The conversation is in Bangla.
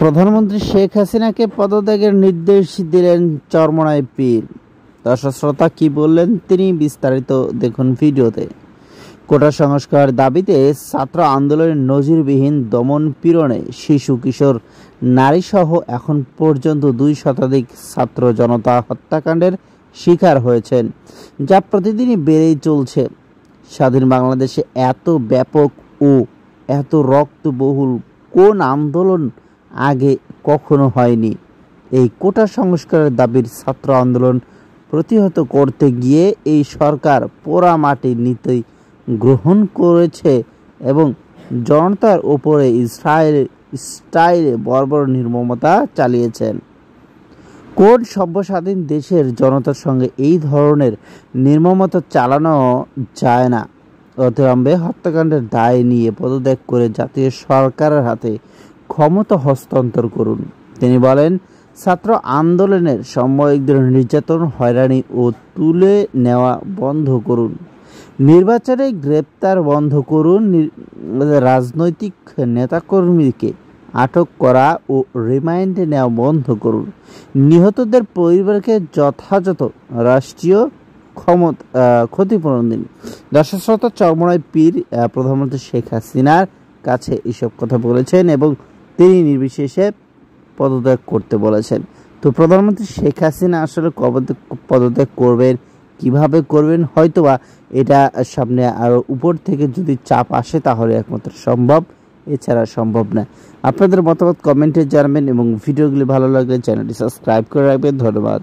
প্রধানমন্ত্রী শেখ হাসিনাকে পদত্যাগের নির্দেশ দিলেন চরমোনাই পীর। দর্শক শ্রোতা, কি বললেন তিনি বিস্তারিত দেখুন ভিডিওতে। কোটা সংস্কার দাবিতে ছাত্র আন্দোলনের নজিরবিহীন দমন পীড়নে শিশু, কিশোর, নারী সহ এখন পর্যন্ত 2 শতাধিক ছাত্র জনতা হত্যাকাণ্ডের শিকার হয়েছেন, যা প্রতিদিনই বেড়েই চলছে। স্বাধীন বাংলাদেশে এত ব্যাপক ও এত রক্তবহুল কোন আন্দোলন আগে কখনো হয়নি। এই কোটা সংস্কারের দাবির ছাত্র আন্দোলন প্রতিহত করতে গিয়ে এই সরকার পোড়া মাটির নীতি গ্রহণ করেছে এবং জনতার উপরে স্টাইলে বর্বর নির্মমতা চালিয়েছেন। কোন সভ্যস্বাধীন দেশের জনতার সঙ্গে এই ধরনের নির্মমতা চালানো যায় না। অবিলম্বে হত্যাকাণ্ডের দায় নিয়ে পদত্যাগ করে জাতীয় সরকারের হাতে ক্ষমতা হস্তান্তর করুন। তিনি বলেন, ছাত্র আন্দোলনের সাময়িকদের নির্যাতন, হয়রানি ও তুলে নেওয়া বন্ধ করুন। নির্বাচনে গ্রেপ্তার বন্ধ করুন। রাজনৈতিক নেতাকর্মীকে আটক করা ও রিমান্ডে নেওয়া বন্ধ করুন। নিহতদের পরিবারকে যথাযথ রাষ্ট্রীয় ক্ষতিপূরণ দিন। দর্শক শ্রোতা, চরমোনাই পীর প্রধানমন্ত্রী শেখ হাসিনার কাছে এসব কথা বলেছেন এবং তিনি নির্বিশেষে পদত্যাগ করতে বলেছেন। তো প্রধানমন্ত্রী শেখ হাসিনা আসলে কবে পদত্যাগ করবেন, কিভাবে করবেন, হয়তোবা এটা সামনে আরও উপর থেকে যদি চাপ আসে তাহলে একমাত্র সম্ভব, এছাড়া সম্ভব না। আপনাদের মতামত কমেন্টে জানাবেন এবং ভিডিওগুলি ভালো লাগলে চ্যানেলটি সাবস্ক্রাইব করে রাখবেন। ধন্যবাদ।